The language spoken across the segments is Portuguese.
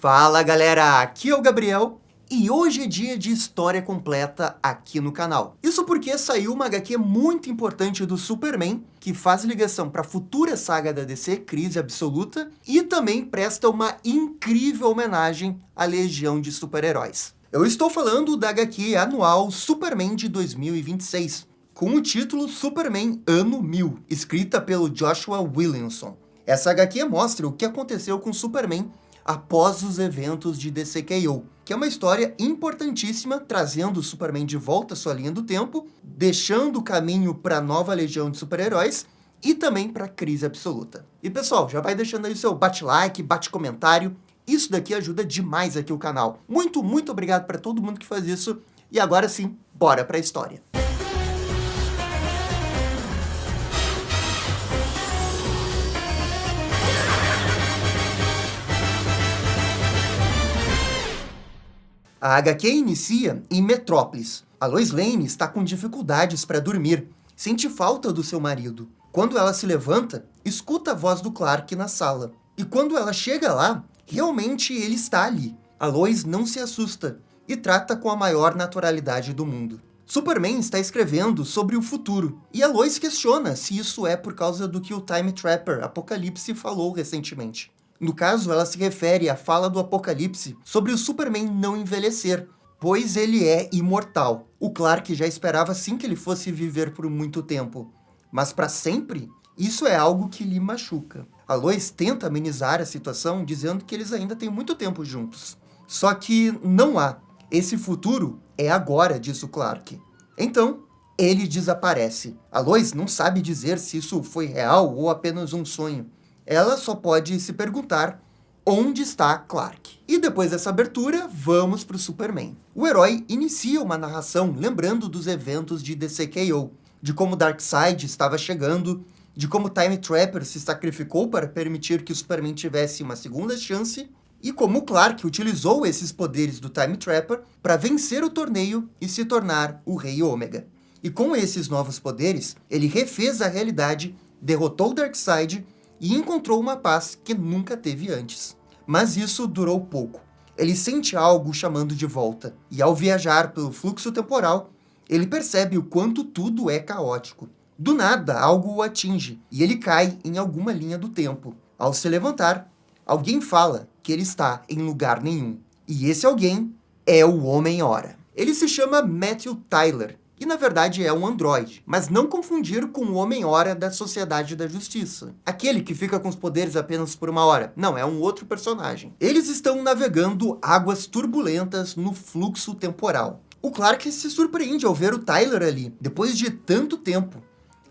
Fala galera, aqui é o Gabriel e hoje é dia de história completa aqui no canal. Isso porque saiu uma HQ muito importante do Superman, que faz ligação para a futura saga da DC, Crise Absoluta, e também presta uma incrível homenagem à Legião de Super-Heróis. Eu estou falando da HQ anual Superman de 2026, com o título Superman Ano 1000, escrita pelo Joshua Williamson. Essa HQ mostra o que aconteceu com Superman após os eventos de DCKO, que é uma história importantíssima, trazendo o Superman de volta à sua linha do tempo, deixando o caminho para a nova legião de super-heróis e também para a Crise Absoluta. E pessoal, já vai deixando aí o seu bate-like, bate-comentário, isso daqui ajuda demais aqui o canal. Muito obrigado para todo mundo que faz isso, e agora sim, bora para a história. A HQ inicia em Metrópolis. A Lois Lane está com dificuldades para dormir, sente falta do seu marido. Quando ela se levanta, escuta a voz do Clark na sala. E quando ela chega lá, realmente ele está ali. A Lois não se assusta e trata com a maior naturalidade do mundo. Superman está escrevendo sobre o futuro, e a Lois questiona se isso é por causa do que o Time Trapper Apocalipse falou recentemente. No caso, ela se refere à fala do Apocalipse sobre o Superman não envelhecer, pois ele é imortal. O Clark já esperava sim que ele fosse viver por muito tempo, mas para sempre? Isso é algo que lhe machuca. A Lois tenta amenizar a situação dizendo que eles ainda têm muito tempo juntos. Só que não há. Esse futuro é agora, diz o Clark. Então, ele desaparece. A Lois não sabe dizer se isso foi real ou apenas um sonho. Ela só pode se perguntar onde está Clark. E depois dessa abertura, vamos para o Superman. O herói inicia uma narração lembrando dos eventos de DCKO, de como Darkseid estava chegando, de como Time Trapper se sacrificou para permitir que o Superman tivesse uma segunda chance, e como Clark utilizou esses poderes do Time Trapper para vencer o torneio e se tornar o Rei Ômega. E com esses novos poderes, ele refez a realidade, derrotou Darkseid e encontrou uma paz que nunca teve antes. Mas isso durou pouco. Ele sente algo chamando de volta, e ao viajar pelo fluxo temporal, ele percebe o quanto tudo é caótico. Do nada, algo o atinge, e ele cai em alguma linha do tempo. Ao se levantar, alguém fala que ele está em lugar nenhum. E esse alguém é o Homem-Hora. Ele se chama Matthew Tyler, e na verdade é um androide, mas não confundir com o Homem-Hora da Sociedade da Justiça. Aquele que fica com os poderes apenas por uma hora. Não, é um outro personagem. Eles estão navegando águas turbulentas no fluxo temporal. O Clark se surpreende ao ver o Tyler ali, depois de tanto tempo.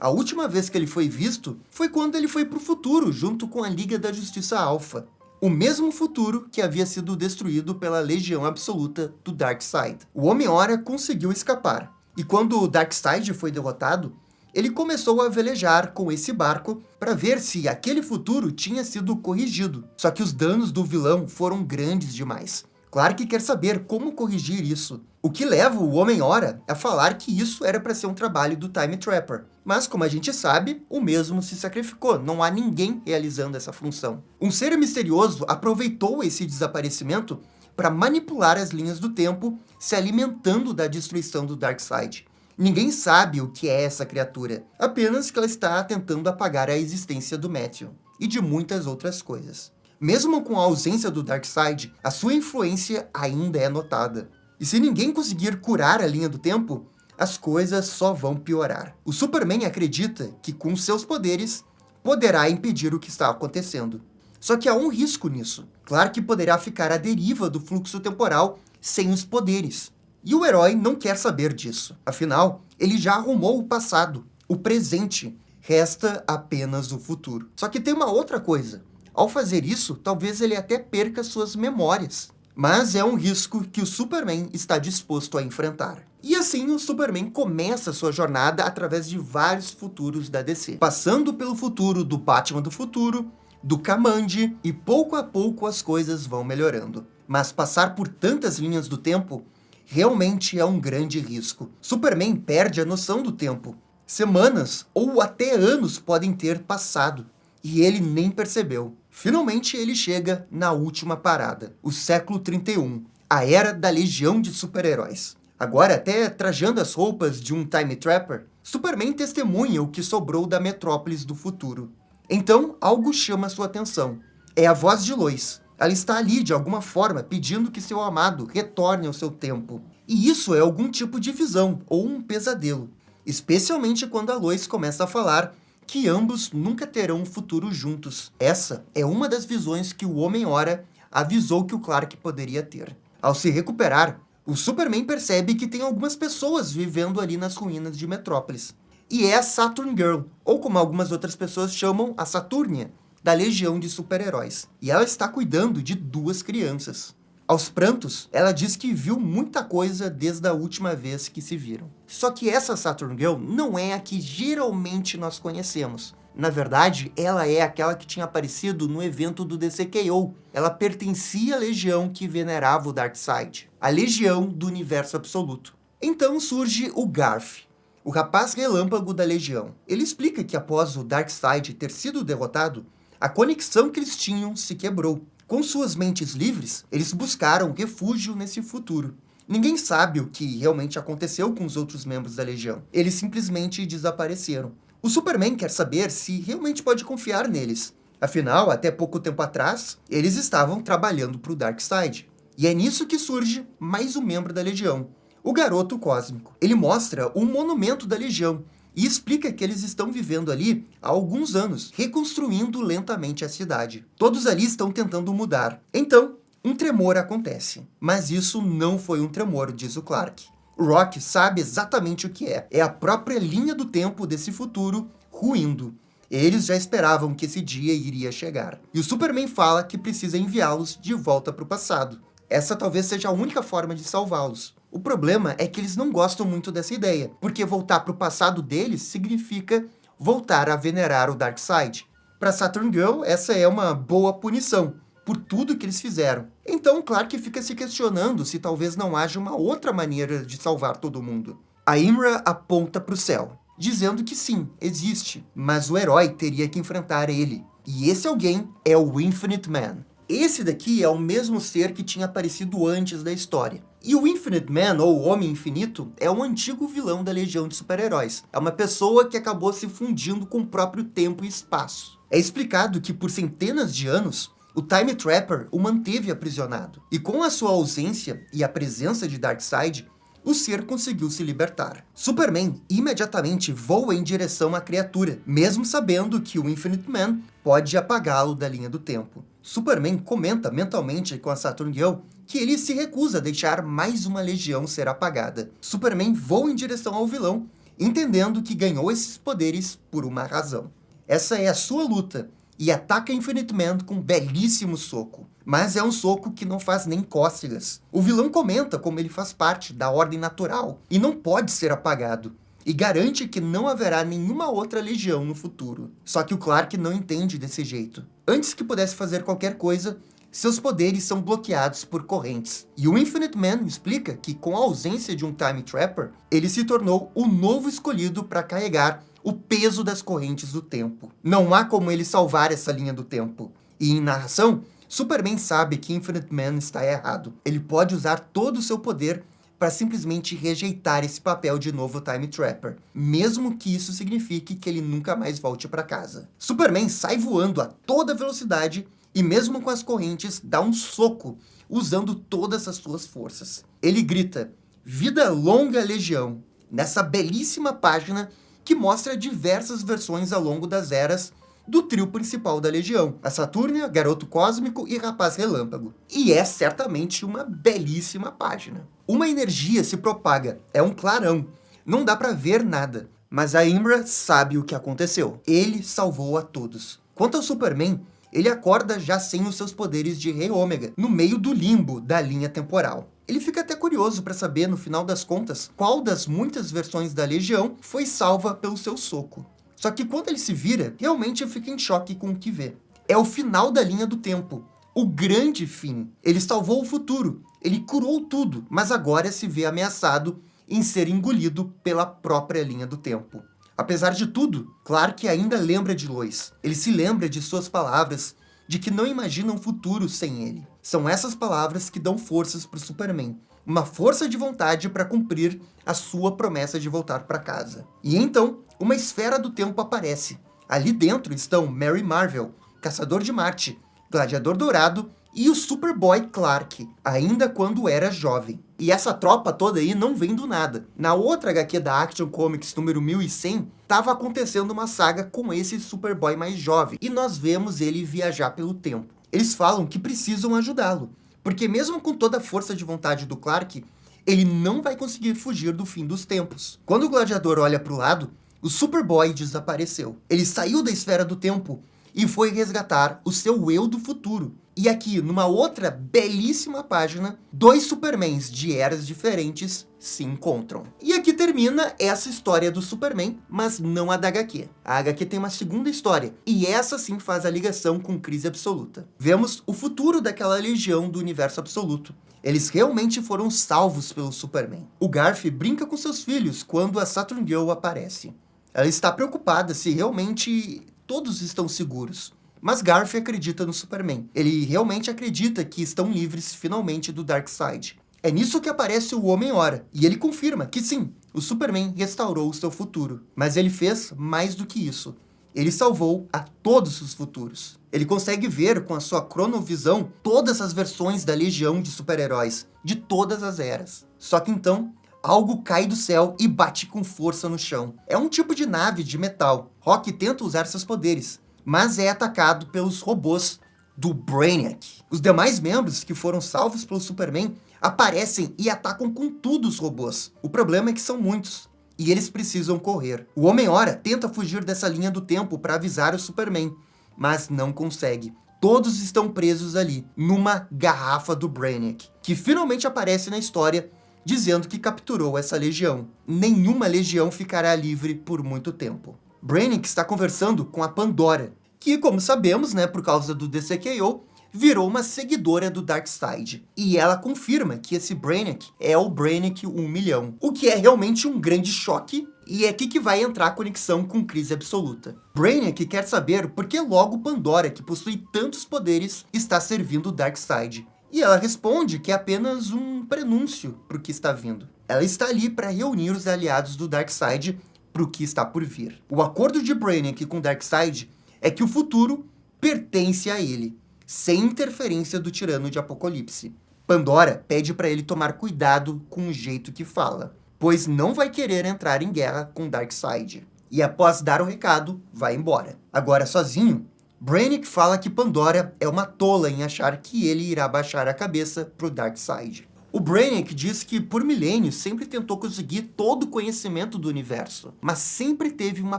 A última vez que ele foi visto foi quando ele foi para o futuro, junto com a Liga da Justiça Alpha. O mesmo futuro que havia sido destruído pela Legião Absoluta do Darkseid. O Homem-Hora conseguiu escapar. E quando o Darkseid foi derrotado, ele começou a velejar com esse barco para ver se aquele futuro tinha sido corrigido. Só que os danos do vilão foram grandes demais. Clark quer saber como corrigir isso. O que leva o Homem-Hora a falar que isso era para ser um trabalho do Time Trapper. Mas, como a gente sabe, o mesmo se sacrificou. Não há ninguém realizando essa função. Um ser misterioso aproveitou esse desaparecimento para manipular as linhas do tempo, se alimentando da destruição do Darkseid. Ninguém sabe o que é essa criatura, apenas que ela está tentando apagar a existência do Matthew, e de muitas outras coisas. Mesmo com a ausência do Darkseid, a sua influência ainda é notada. E se ninguém conseguir curar a linha do tempo, as coisas só vão piorar. O Superman acredita que com seus poderes, poderá impedir o que está acontecendo. Só que há um risco nisso. Clark poderá ficar à deriva do fluxo temporal sem os poderes. E o herói não quer saber disso. Afinal, ele já arrumou o passado, o presente. Resta apenas o futuro. Só que tem uma outra coisa. Ao fazer isso, talvez ele até perca suas memórias. Mas é um risco que o Superman está disposto a enfrentar. E assim o Superman começa sua jornada através de vários futuros da DC. Passando pelo futuro do Batman do futuro, do Kamandi, e pouco a pouco as coisas vão melhorando. Mas passar por tantas linhas do tempo realmente é um grande risco. Superman perde a noção do tempo. Semanas ou até anos podem ter passado. e ele nem percebeu. Finalmente ele chega na última parada, o século 31, a era da Legião de Super-Heróis. Agora, até trajando as roupas de um Time Trapper, Superman testemunha o que sobrou da Metrópolis do futuro. Então, algo chama sua atenção. É a voz de Lois. Ela está ali, de alguma forma, pedindo que seu amado retorne ao seu tempo. E isso é algum tipo de visão, ou um pesadelo. Especialmente quando a Lois começa a falar que ambos nunca terão um futuro juntos. Essa é uma das visões que o Homem-Hora avisou que o Clark poderia ter. Ao se recuperar, o Superman percebe que tem algumas pessoas vivendo ali nas ruínas de Metrópolis. E é a Saturn Girl, ou como algumas outras pessoas chamam, a Saturnia, da Legião de Super-Heróis. E ela está cuidando de 2 crianças. Aos prantos, ela diz que viu muita coisa desde a última vez que se viram. Só que essa Saturn Girl não é a que geralmente nós conhecemos. Na verdade, ela é aquela que tinha aparecido no evento do DCKO. Ela pertencia à Legião que venerava o Darkseid, a Legião do Universo Absoluto. Então surge o Garf, o rapaz relâmpago da Legião. Ele explica que após o Darkseid ter sido derrotado, a conexão que eles tinham se quebrou. Com suas mentes livres, eles buscaram refúgio nesse futuro. Ninguém sabe o que realmente aconteceu com os outros membros da Legião. Eles simplesmente desapareceram. O Superman quer saber se realmente pode confiar neles. Afinal, até pouco tempo atrás, eles estavam trabalhando para o Darkseid. E é nisso que surge mais um membro da Legião, o Garoto Cósmico. Ele mostra um monumento da Legião e explica que eles estão vivendo ali há alguns anos, reconstruindo lentamente a cidade. Todos ali estão tentando mudar. Então, um tremor acontece. Mas isso não foi um tremor, diz o Clark. O Rock sabe exatamente o que é. É a própria linha do tempo desse futuro ruindo. Eles já esperavam que esse dia iria chegar. E o Superman fala que precisa enviá-los de volta para o passado. Essa talvez seja a única forma de salvá-los. O problema é que eles não gostam muito dessa ideia, porque voltar para o passado deles significa voltar a venerar o Darkseid. Para Saturn Girl, essa é uma boa punição por tudo que eles fizeram. Então, Clark fica se questionando se talvez não haja uma outra maneira de salvar todo mundo. A Imra aponta para o céu, dizendo que sim, existe, mas o herói teria que enfrentar ele. E esse alguém é o Infinite Man. Esse daqui é o mesmo ser que tinha aparecido antes da história. E o Infinite Man, ou Homem Infinito, é um antigo vilão da Legião de Super-Heróis. É uma pessoa que acabou se fundindo com o próprio tempo e espaço. É explicado que por centenas de anos, o Time Trapper o manteve aprisionado. E com a sua ausência e a presença de Darkseid, o ser conseguiu se libertar. Superman imediatamente voa em direção à criatura, mesmo sabendo que o Infinite Man pode apagá-lo da linha do tempo. Superman comenta mentalmente com a Saturn Girl que ele se recusa a deixar mais uma legião ser apagada. Superman voa em direção ao vilão, entendendo que ganhou esses poderes por uma razão. Essa é a sua luta, e ataca Infinite Man com um belíssimo soco. Mas é um soco que não faz nem cócegas. O vilão comenta como ele faz parte da ordem natural e não pode ser apagado, e garante que não haverá nenhuma outra legião no futuro. Só que o Clark não entende desse jeito. Antes que pudesse fazer qualquer coisa, seus poderes são bloqueados por correntes. E o Infinite Man explica que, com a ausência de um Time Trapper, ele se tornou o novo escolhido para carregar o peso das correntes do tempo. Não há como ele salvar essa linha do tempo. E em narração, Superman sabe que Infinite Man está errado. Ele pode usar todo o seu poder para simplesmente rejeitar esse papel de novo Time Trapper, mesmo que isso signifique que ele nunca mais volte para casa. Superman sai voando a toda velocidade e mesmo com as correntes dá um soco, usando todas as suas forças. Ele grita, "Vida longa, Legião", nessa belíssima página que mostra diversas versões ao longo das eras do trio principal da Legião, a Saturnia, Garoto Cósmico e Rapaz Relâmpago. E é certamente uma belíssima página. Uma energia se propaga, é um clarão, não dá para ver nada, mas a Imra sabe o que aconteceu. Ele salvou a todos. Quanto ao Superman, ele acorda já sem os seus poderes de Rei Ômega, no meio do limbo da linha temporal. Ele fica até curioso para saber, no final das contas, qual das muitas versões da Legião foi salva pelo seu soco. Só que quando ele se vira, realmente fica em choque com o que vê. É o final da linha do tempo. O grande fim. Ele salvou o futuro. Ele curou tudo, mas agora se vê ameaçado em ser engolido pela própria linha do tempo. Apesar de tudo, Clark ainda lembra de Lois. Ele se lembra de suas palavras, de que não imagina um futuro sem ele. São essas palavras que dão forças para o Superman. Uma força de vontade para cumprir a sua promessa de voltar para casa. E então, uma esfera do tempo aparece. Ali dentro estão Mary Marvel, Caçador de Marte, Gladiador Dourado e o Superboy Clark, ainda quando era jovem. E essa tropa toda aí não vem do nada. Na outra HQ da Action Comics número 1100, estava acontecendo uma saga com esse Superboy mais jovem, e nós vemos ele viajar pelo tempo. Eles falam que precisam ajudá-lo, porque mesmo com toda a força de vontade do Clark, ele não vai conseguir fugir do fim dos tempos. Quando o Gladiador olha para o lado, o Superboy desapareceu. Ele saiu da esfera do tempo e foi resgatar o seu eu do futuro. E aqui, numa outra belíssima página, dois Supermans de eras diferentes se encontram. E aqui termina essa história do Superman, mas não a da HQ. A HQ tem uma segunda história, e essa sim faz a ligação com Crise Absoluta. Vemos o futuro daquela legião do universo absoluto. Eles realmente foram salvos pelo Superman. O Garth brinca com seus filhos quando a Saturn Girl aparece. Ela está preocupada se realmente todos estão seguros. Mas Garth acredita no Superman. Ele realmente acredita que estão livres finalmente do Darkseid. É nisso que aparece o Homem-Hora, e ele confirma que sim, o Superman restaurou o seu futuro. Mas ele fez mais do que isso. Ele salvou a todos os futuros. Ele consegue ver com a sua cronovisão todas as versões da legião de super-heróis, de todas as eras. Só que então, algo cai do céu e bate com força no chão. É um tipo de nave de metal. Rock tenta usar seus poderes, mas é atacado pelos robôs do Brainiac. Os demais membros que foram salvos pelo Superman aparecem e atacam com tudo os robôs. O problema é que são muitos, e eles precisam correr. O Homem-Hora tenta fugir dessa linha do tempo para avisar o Superman, mas não consegue. Todos estão presos ali, numa garrafa do Brainiac, que finalmente aparece na história, dizendo que capturou essa legião. Nenhuma legião ficará livre por muito tempo. Brainiac está conversando com a Pandora, que, como sabemos, por causa do DCKO, virou uma seguidora do Darkseid. E ela confirma que esse Brainiac é o Brainiac 1 milhão. O que é realmente um grande choque, e é aqui que vai entrar a conexão com Crise Absoluta. Brainiac quer saber por que logo Pandora, que possui tantos poderes, está servindo o Darkseid. E ela responde que é apenas um prenúncio para o que está vindo. Ela está ali para reunir os aliados do Darkseid para o que está por vir. O acordo de Brainiac com Darkseid é que o futuro pertence a ele, sem interferência do Tirano de Apocalipse. Pandora pede para ele tomar cuidado com o jeito que fala, pois não vai querer entrar em guerra com Darkseid. E após dar o recado, vai embora. Agora sozinho, Brainiac fala que Pandora é uma tola em achar que ele irá baixar a cabeça pro Darkseid. O Brainiac diz que por milênios sempre tentou conseguir todo o conhecimento do universo, mas sempre teve uma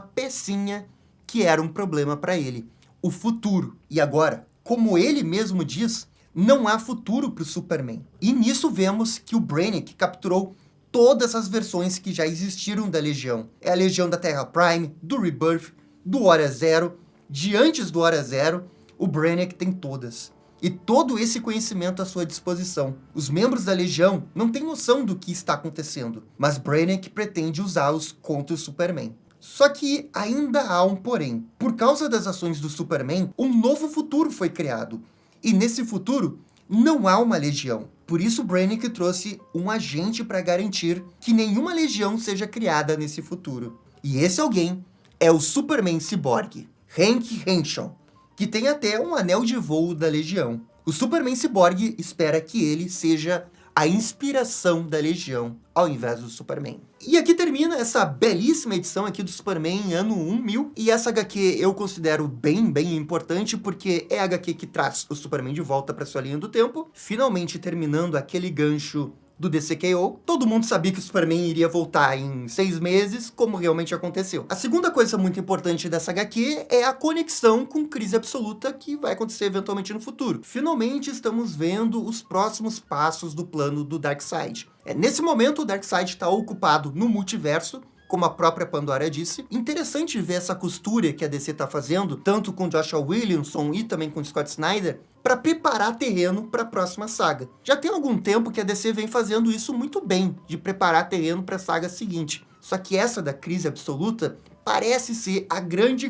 pecinha que era um problema para ele, o futuro. E agora, como ele mesmo diz, não há futuro para o Superman. E nisso vemos que o Brainiac capturou todas as versões que já existiram da Legião. É a Legião da Terra Prime, do Rebirth, do Hora Zero, de antes do Hora Zero, o Brainiac tem todas. E todo esse conhecimento à sua disposição. Os membros da Legião não têm noção do que está acontecendo, mas Brainiac pretende usá-los contra o Superman. Só que ainda há um porém. Por causa das ações do Superman, um novo futuro foi criado. E nesse futuro, não há uma legião. Por isso, Brainiac trouxe um agente para garantir que nenhuma legião seja criada nesse futuro. E esse alguém é o Superman Cyborg, Hank Henshaw, que tem até um anel de voo da Legião. O Superman Cyborg espera que ele seja a inspiração da Legião, ao invés do Superman. E aqui termina essa belíssima edição aqui do Superman ano 1000, e essa HQ eu considero bem importante, porque é a HQ que traz o Superman de volta para sua linha do tempo, finalmente terminando aquele gancho do DCKO. Todo mundo sabia que o Superman iria voltar em 6 meses, como realmente aconteceu. A segunda coisa muito importante dessa HQ é a conexão com Crise Absoluta, que vai acontecer eventualmente no futuro. Finalmente estamos vendo os próximos passos do plano do Darkseid. Nesse momento, o Darkseid está ocupado no multiverso, como a própria Pandora disse. Interessante ver essa costura que a DC está fazendo, tanto com Joshua Williamson e também com Scott Snyder, para preparar terreno para a próxima saga. Já tem algum tempo que a DC vem fazendo isso muito bem, de preparar terreno para a saga seguinte. Só que essa da Crise Absoluta parece ser a grande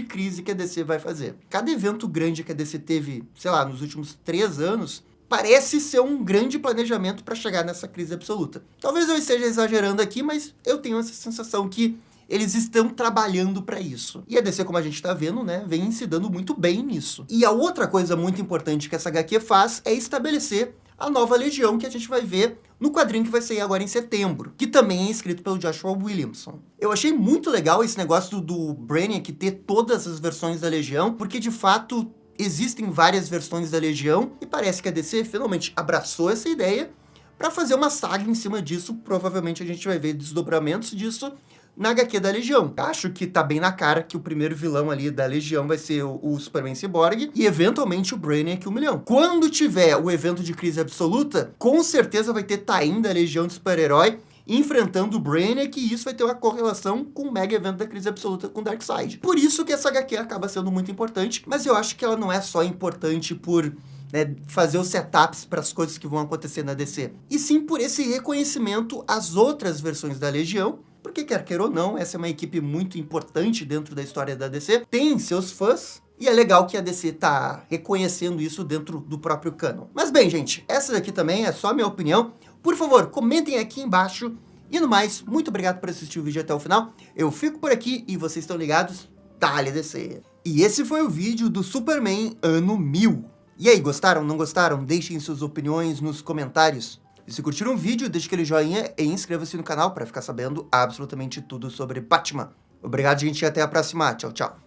crise que a DC vai fazer. Cada evento grande que a DC teve, sei lá, nos últimos 3 anos, parece ser um grande planejamento para chegar nessa crise absoluta. Talvez eu esteja exagerando aqui, mas eu tenho essa sensação que eles estão trabalhando para isso. E a DC, como a gente tá vendo, né, vem se dando muito bem nisso. E a outra coisa muito importante que essa HQ faz é estabelecer a nova Legião que a gente vai ver no quadrinho que vai sair agora em setembro, que também é escrito pelo Joshua Williamson. Eu achei muito legal esse negócio do Brainiac ter todas as versões da Legião, porque de fato existem várias versões da Legião, e parece que a DC finalmente abraçou essa ideia para fazer uma saga em cima disso. Provavelmente a gente vai ver desdobramentos disso na HQ da Legião. Acho que tá bem na cara que o primeiro vilão ali da Legião vai ser o Superman Cyborg e eventualmente o Brainiac 1 milhão. Quando tiver o evento de crise absoluta, com certeza vai ter Tain da Legião de Super-Herói enfrentando o Brainiac, e isso vai ter uma correlação com o mega evento da crise absoluta com Darkseid. Por isso que essa HQ acaba sendo muito importante, mas eu acho que ela não é só importante por, né, fazer os setups para as coisas que vão acontecer na DC, e sim por esse reconhecimento às outras versões da Legião, porque quer queira ou não, essa é uma equipe muito importante dentro da história da DC, tem seus fãs, e é legal que a DC tá reconhecendo isso dentro do próprio canon. Mas bem, gente, essa daqui também é só a minha opinião. Por favor, comentem aqui embaixo. E no mais, muito obrigado por assistir o vídeo até o final. Eu fico por aqui e vocês estão ligados? Dale DC! E esse foi o vídeo do Superman ano 1000. E aí, gostaram, não gostaram? Deixem suas opiniões nos comentários. E se curtiram o vídeo, deixe aquele joinha e inscreva-se no canal para ficar sabendo absolutamente tudo sobre Batman. Obrigado, gente, e até a próxima. Tchau, tchau.